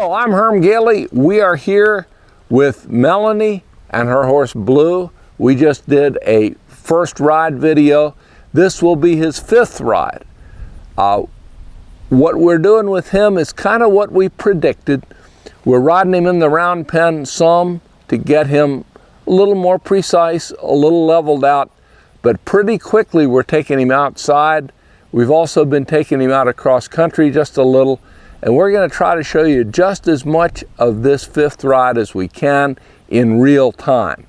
Hello, I'm Herm Gailey. We are here with Melanie and her horse Blue. We just did a first ride video. This will be his fifth ride. What we're doing with him is kind of what we predicted. We're riding him in the round pen some to get him a little more precise, a little leveled out, but pretty quickly we're taking him outside. We've also been taking him out across country just a little, and we're going to try to show you just as much of this fifth ride as we can in real time.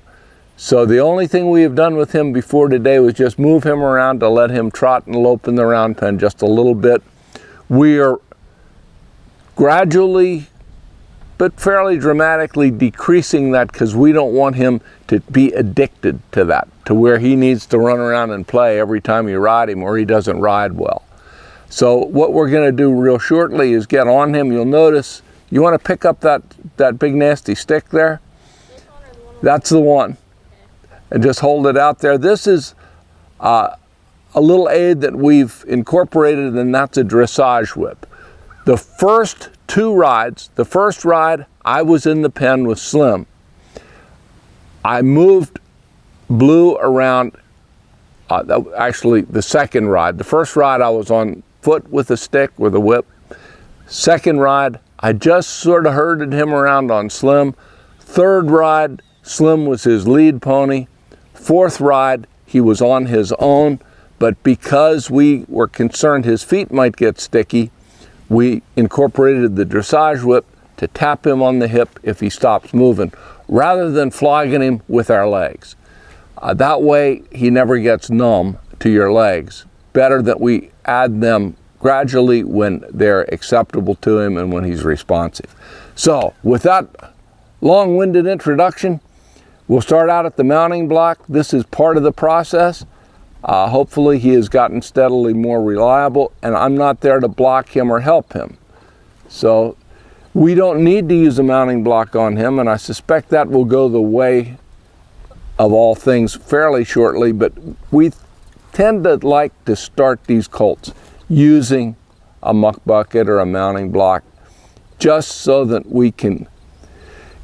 So the only thing we have done with him before today was just move him around to let him trot and lope in the round pen just a little bit. We are gradually but fairly dramatically decreasing that because we don't want him to be addicted to that, to where he needs to run around and play every time you ride him or he doesn't ride well. So what we're going to do real shortly is get on him. You'll notice, you want to pick up that big nasty stick there? That's the one. And just hold it out there. This is a little aid that we've incorporated, and that's a dressage whip. The first two rides, the first ride I was in the pen with Slim. I moved Blue around, actually the second ride. The first ride I was on foot with a stick, with a whip. Second ride, I just sort of herded him around on Slim. Third ride, Slim was his lead pony. Fourth ride, he was on his own, but because we were concerned his feet might get sticky, we incorporated the dressage whip to tap him on the hip if he stops moving, rather than flogging him with our legs. That way, he never gets numb to your legs. Better that we add them gradually when they're acceptable to him and when he's responsive. So, with that long-winded introduction, we'll start out at the mounting block. This is part of the process. Hopefully he has gotten steadily more reliable, and I'm not there to block him or help him. So we don't need to use a mounting block on him, and I suspect that will go the way of all things fairly shortly, but we tend to like to start these colts using a muck bucket or a mounting block just so that we can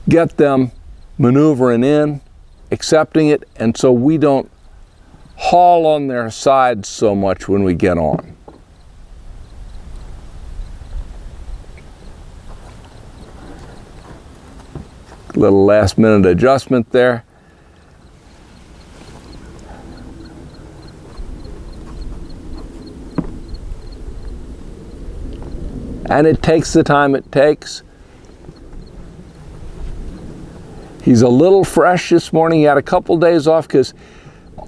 get them maneuvering in, accepting it, and so we don't haul on their sides so much when we get on. Little last minute adjustment there. And it takes the time it takes. He's a little fresh this morning. He had a couple days off because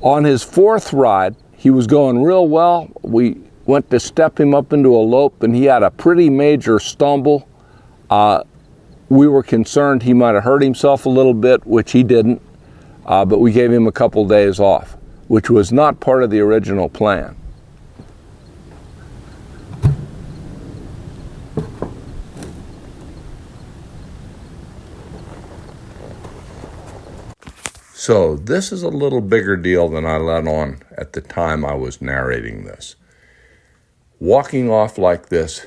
on his fourth ride, he was going real well. We went to step him up into a lope and he had a pretty major stumble. We were concerned he might have hurt himself a little bit, which he didn't, but we gave him a couple days off, which was not part of the original plan. So this is a little bigger deal than I let on at the time I was narrating this. Walking off like this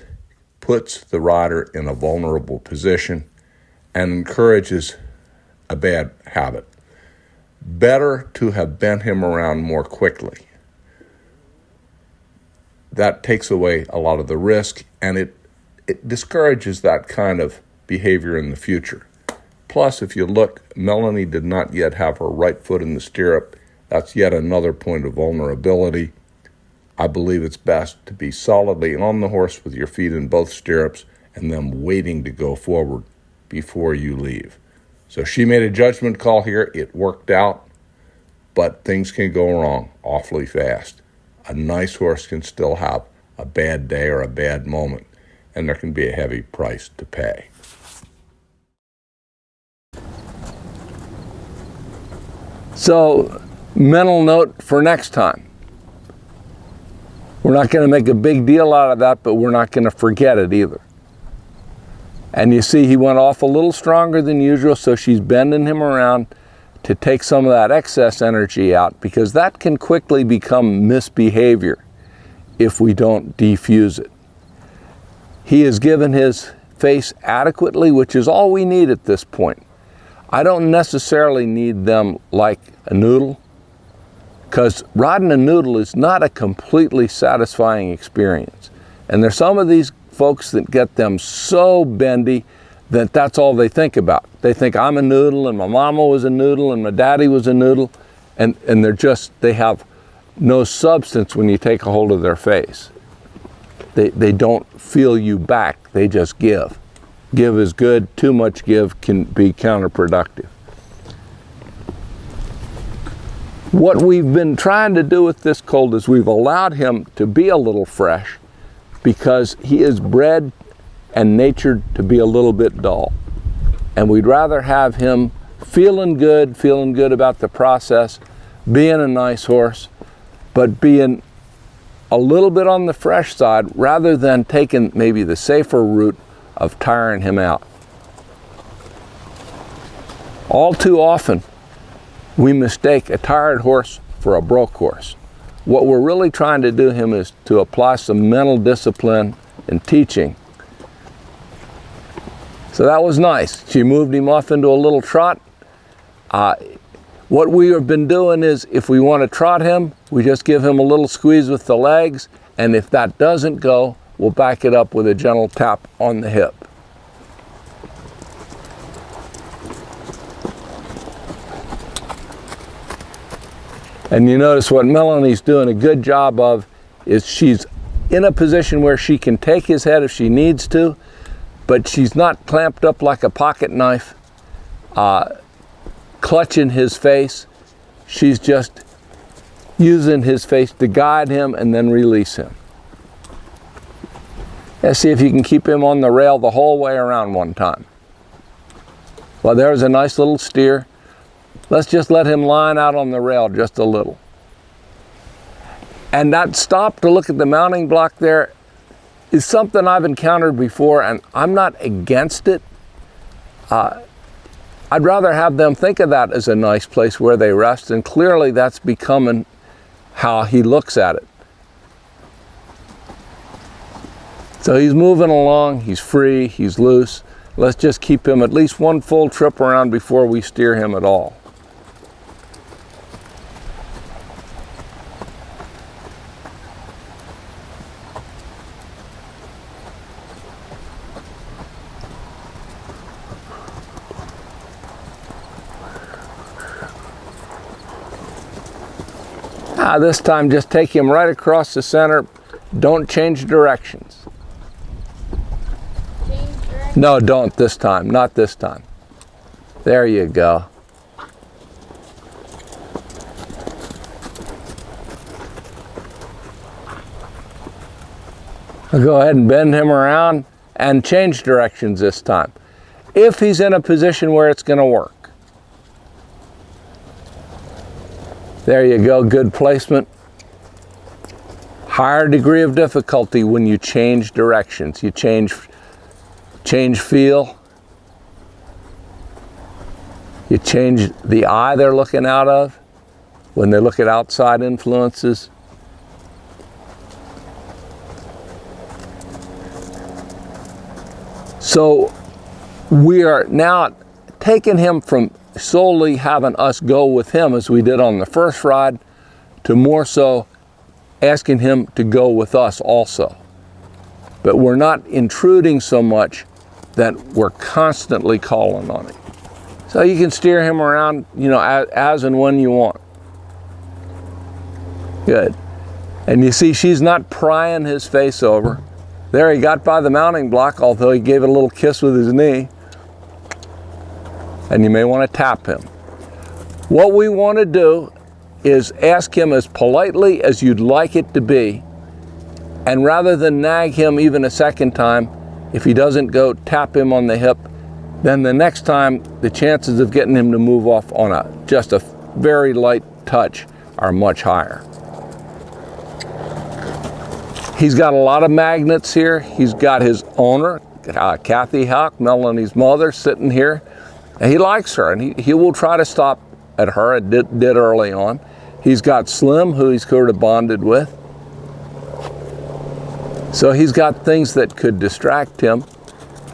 puts the rider in a vulnerable position and encourages a bad habit. Better to have bent him around more quickly. That takes away a lot of the risk, and it discourages that kind of behavior in the future. Plus, if you look, Melanie did not yet have her right foot in the stirrup. That's yet another point of vulnerability. I believe it's best to be solidly on the horse with your feet in both stirrups and then waiting to go forward before you leave. So she made a judgment call here. It worked out, but things can go wrong awfully fast. A nice horse can still have a bad day or a bad moment, and there can be a heavy price to pay. So, mental note for next time. We're not going to make a big deal out of that, but we're not going to forget it either. And you see he went off a little stronger than usual, so she's bending him around to take some of that excess energy out, because that can quickly become misbehavior if we don't defuse it. He has given his face adequately, which is all we need at this point. I don't necessarily need them like a noodle, because riding a noodle is not a completely satisfying experience. And there's some of these folks that get them so bendy that that's all they think about. They think I'm a noodle and my mama was a noodle and my daddy was a noodle, and they have no substance when you take a hold of their face. They don't feel you back, they just give. Give is good, too much give can be counterproductive. What we've been trying to do with this colt is we've allowed him to be a little fresh because he is bred and natured to be a little bit dull. And we'd rather have him feeling good about the process, being a nice horse, but being a little bit on the fresh side rather than taking maybe the safer route of tiring him out. All too often, we mistake a tired horse for a broke horse. What we're really trying to do him is to apply some mental discipline and teaching. So that was nice. She moved him off into a little trot. What we have been doing is if we want to trot him, we just give him a little squeeze with the legs, and if that doesn't go, we'll back it up with a gentle tap on the hip. And you notice what Melanie's doing a good job of is she's in a position where she can take his head if she needs to, but she's not clamped up like a pocket knife, clutching his face. She's just using his face to guide him and then release him. Let's see if you can keep him on the rail the whole way around one time. Well, there's a nice little steer. Let's just let him line out on the rail just a little. And that stop to look at the mounting block there is something I've encountered before, and I'm not against it. I'd rather have them think of that as a nice place where they rest, and clearly that's becoming how he looks at it. So he's moving along, he's free, he's loose. Let's just keep him at least one full trip around before we steer him at all. This time just take him right across the center. Don't change directions. No, don't this time. Not this time. There you go. I'll go ahead and bend him around and change directions this time, if he's in a position where it's going to work. There you go, good placement. Higher degree of difficulty when you change directions. You change feel. You change the eye they're looking out of when they look at outside influences. So we are now taking him from solely having us go with him as we did on the first ride to more so asking him to go with us also. But we're not intruding so much that we're constantly calling on him. So you can steer him around, as and when you want. Good. And you see she's not prying his face over. There, he got by the mounting block, although he gave it a little kiss with his knee. And you may want to tap him. What we want to do is ask him as politely as you'd like it to be, and rather than nag him even a second time, if he doesn't go, tap him on the hip, then the next time the chances of getting him to move off on just a very light touch are much higher. He's got a lot of magnets here. He's got his owner, Kathy Houck, Melanie's mother, sitting here. And he likes her, and he will try to stop at her. It did early on. He's got Slim, who he's sort of bonded with. So he's got things that could distract him.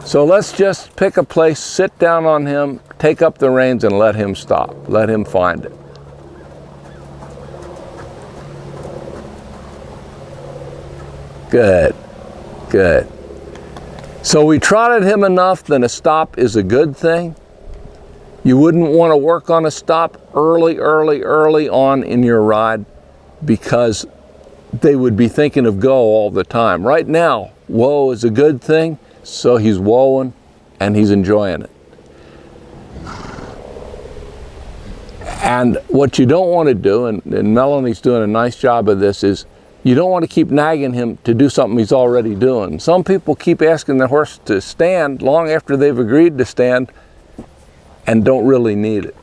So let's just pick a place, sit down on him, take up the reins and let him stop. Let him find it. Good, good. So we trotted him enough that a stop is a good thing. You wouldn't want to work on a stop early on in your ride because they would be thinking of go all the time. Right now, whoa is a good thing, so he's whoaing and he's enjoying it. And what you don't want to do, and Melanie's doing a nice job of this, is you don't want to keep nagging him to do something he's already doing. Some people keep asking their horse to stand long after they've agreed to stand and don't really need it.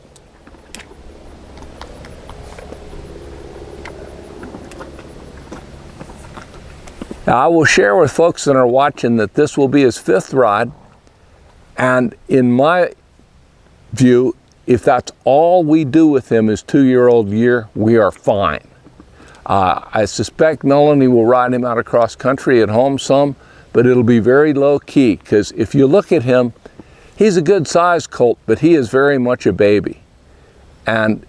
Now, I will share with folks that are watching that this will be his 5th ride, and in my view, if that's all we do with him his 2-year-old year, we are fine. I suspect Melanie will ride him out across country at home some, but it'll be very low key, because if you look at him, he's a good sized colt, but he is very much a baby. And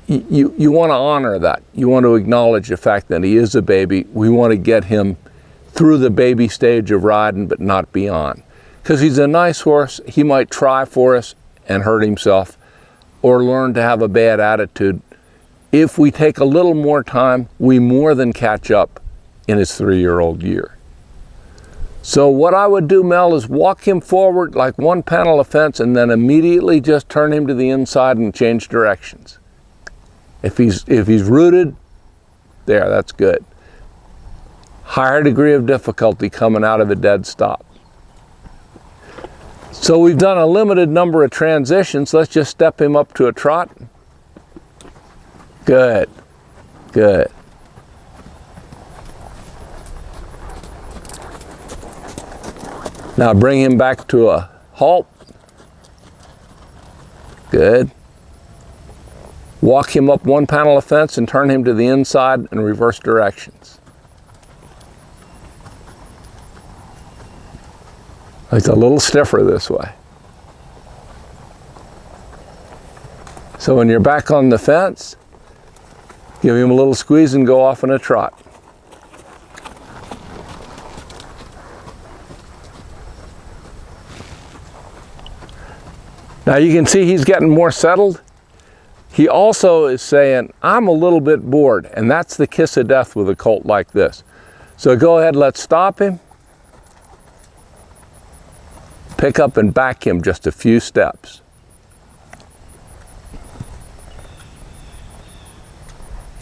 you want to honor that. You want to acknowledge the fact that he is a baby. We want to get him through the baby stage of riding, but not beyond. Because he's a nice horse. He might try for us and hurt himself, or learn to have a bad attitude. If we take a little more time, we more than catch up in his 3-year-old year. So what I would do, Mel, is walk him forward like one panel of fence and then immediately just turn him to the inside and change directions. If he's rooted, there, that's good. Higher degree of difficulty coming out of a dead stop. So we've done a limited number of transitions. Let's just step him up to a trot. Good, good. Now bring him back to a halt. Good. Walk him up one panel of fence and turn him to the inside in reverse directions. He's a little stiffer this way. So when you're back on the fence, give him a little squeeze and go off in a trot. Now you can see he's getting more settled. He also is saying, I'm a little bit bored, and that's the kiss of death with a colt like this. So go ahead, let's stop him. Pick up and back him just a few steps.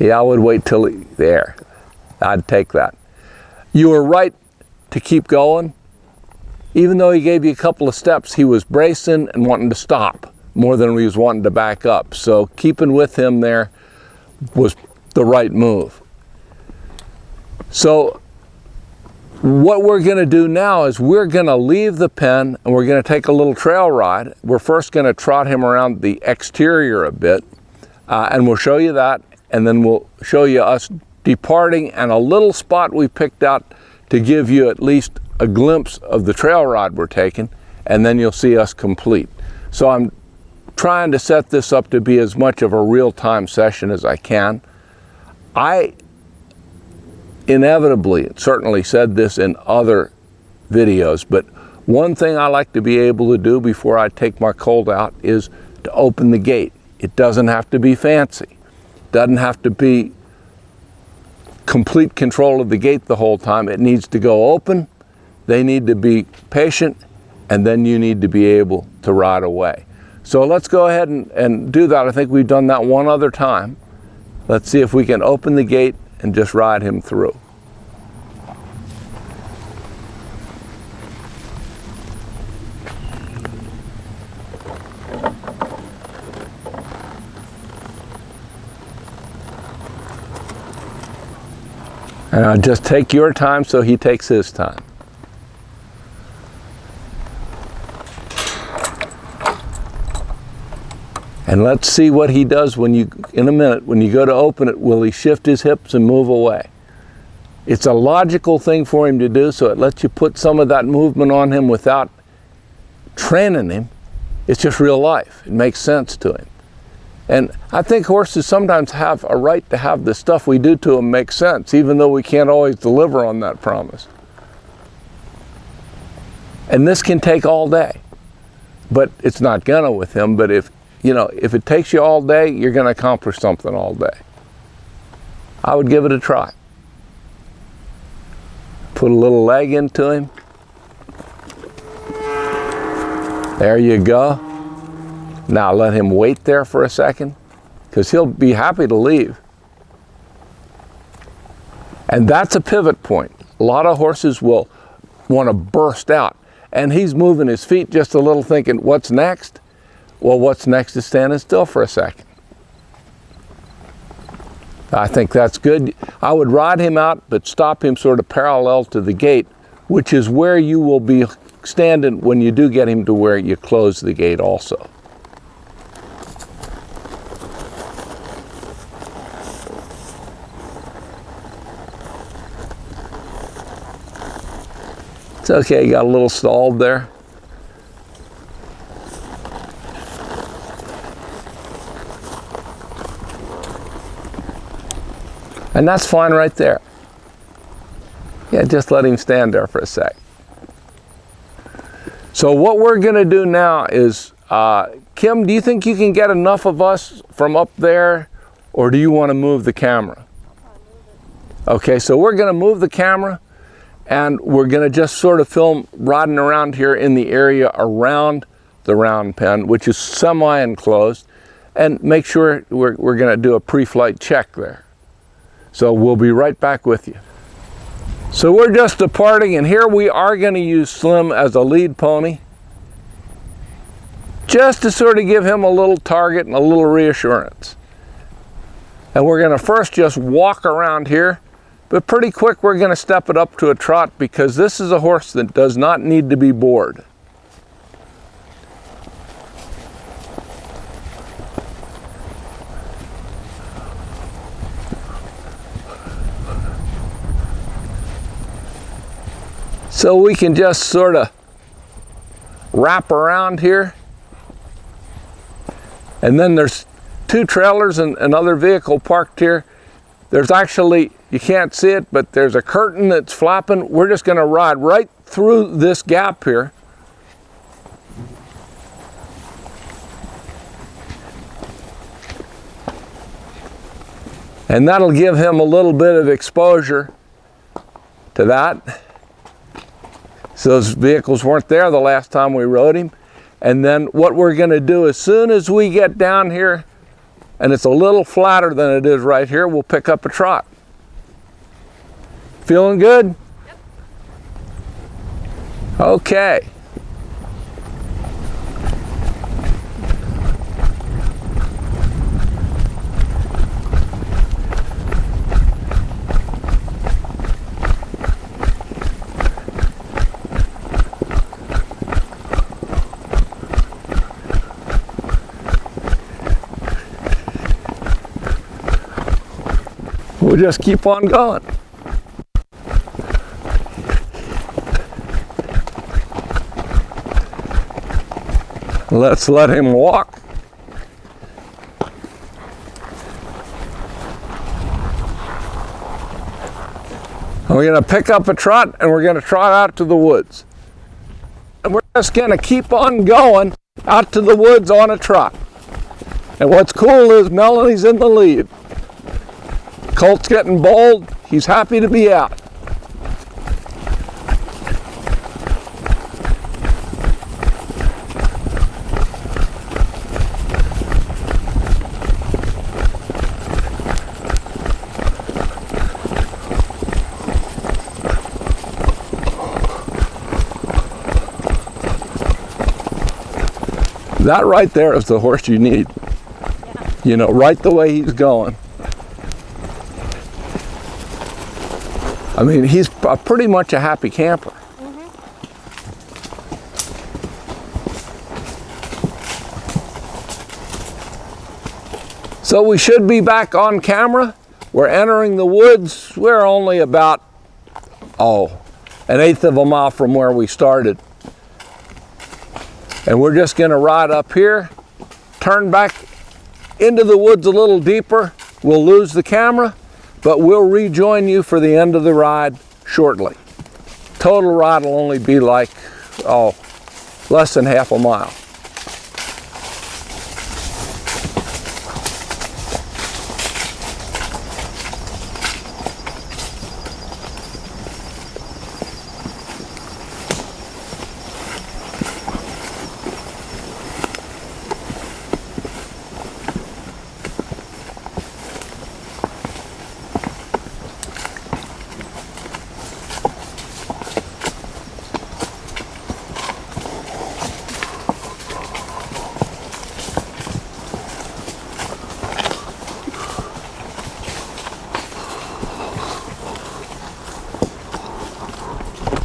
Yeah, I would wait till there. I'd take that. You were right to keep going. Even though he gave you a couple of steps, he was bracing and wanting to stop more than he was wanting to back up. So keeping with him there was the right move. So what we're going to do now is we're going to leave the pen and we're going to take a little trail ride. We're first going to trot him around the exterior a bit, and we'll show you that, and then we'll show you us departing and a little spot we picked out to give you at least a glimpse of the trail ride we're taking, and then you'll see us complete. So I'm trying to set this up to be as much of a real-time session as I can. I inevitably, certainly said this in other videos, but one thing I like to be able to do before I take my colt out is to open the gate. It doesn't have to be fancy. It doesn't have to be complete control of the gate the whole time. It needs to go open. They need to be patient, and then you need to be able to ride away. So let's go ahead and do that. I think we've done that one other time. Let's see if we can open the gate and just ride him through. And I'll just take your time so he takes his time. And let's see what he does when you, in a minute, when you go to open it, will he shift his hips and move away? It's a logical thing for him to do, so it lets you put some of that movement on him without training him. It's just real life. It makes sense to him. And I think horses sometimes have a right to have the stuff we do to them make sense, even though we can't always deliver on that promise. And this can take all day, but it's not gonna with him. But if it takes you all day, you're gonna accomplish something all day. I would give it a try. Put a little leg into him. There you go. Now let him wait there for a second, because he'll be happy to leave. And that's a pivot point. A lot of horses will want to burst out. And he's moving his feet just a little thinking, what's next? Well, what's next is standing still for a second. I think that's good. I would ride him out, but stop him sort of parallel to the gate, which is where you will be standing when you do get him to where you close the gate also. It's okay, got a little stalled there. And that's fine right there. Yeah, just let him stand there for a sec. So what we're gonna do now is, Kim, do you think you can get enough of us from up there, or do you wanna move the camera? Okay, so we're gonna move the camera, and we're gonna just sort of film riding around here in the area around the round pen, which is semi-enclosed, and make sure we're gonna do a pre-flight check there. So we'll be right back with you. So we're just departing, and here we are gonna use Slim as a lead pony, just to sort of give him a little target and a little reassurance. And we're gonna first just walk around here, but pretty quick we're gonna step it up to a trot, because this is a horse that does not need to be bored. So we can just sort of wrap around here. And then there's two trailers and another vehicle parked here. There's actually, you can't see it, but there's a curtain that's flapping. We're just gonna ride right through this gap here. And that'll give him a little bit of exposure to that. So those vehicles weren't there the last time we rode him. And then what we're gonna do, as soon as we get down here, and it's a little flatter than it is right here, we'll pick up a trot. Feeling good? Yep. Okay. We'll just keep on going. Let's let him walk. And we're going to pick up a trot, and we're going to trot out to the woods. And we're just going to keep on going out to the woods on a trot. And what's cool is Melanie's in the lead. Colt's getting bold. He's happy to be out. That right there is the horse you need. Yeah. You know, right the way he's going. I mean, he's pretty much a happy camper. Mm-hmm. So we should be back on camera. We're entering the woods. We're only about, an eighth of a mile from where we started. And we're just going to ride up here, turn back into the woods a little deeper. We'll lose the camera, but we'll rejoin you for the end of the ride shortly. Total ride will only be like, less than half a mile.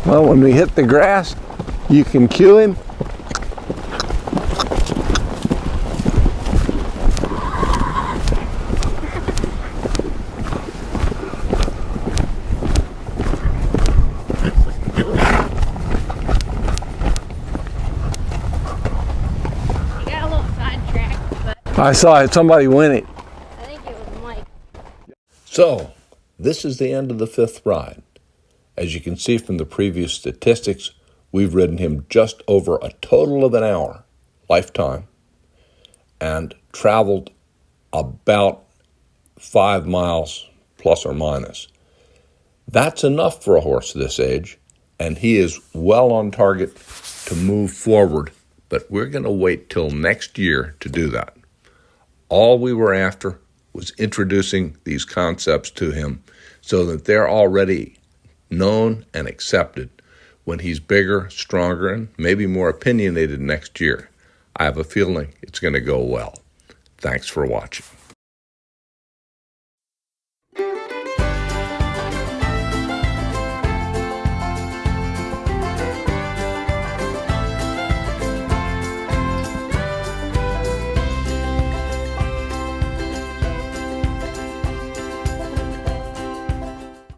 Well, when we hit the grass, you can cue him. He got a little sidetracked, but I saw somebody win it. I think it was Mike. So, this is the end of the 5th ride. As you can see from the previous statistics, we've ridden him just over a total of an hour, lifetime, and traveled about 5 miles plus or minus. That's enough for a horse this age, and he is well on target to move forward, but we're going to wait till next year to do that. All we were after was introducing these concepts to him so that they're already known and accepted when he's bigger, stronger, and maybe more opinionated next year. I have a feeling it's going to go well. Thanks for watching.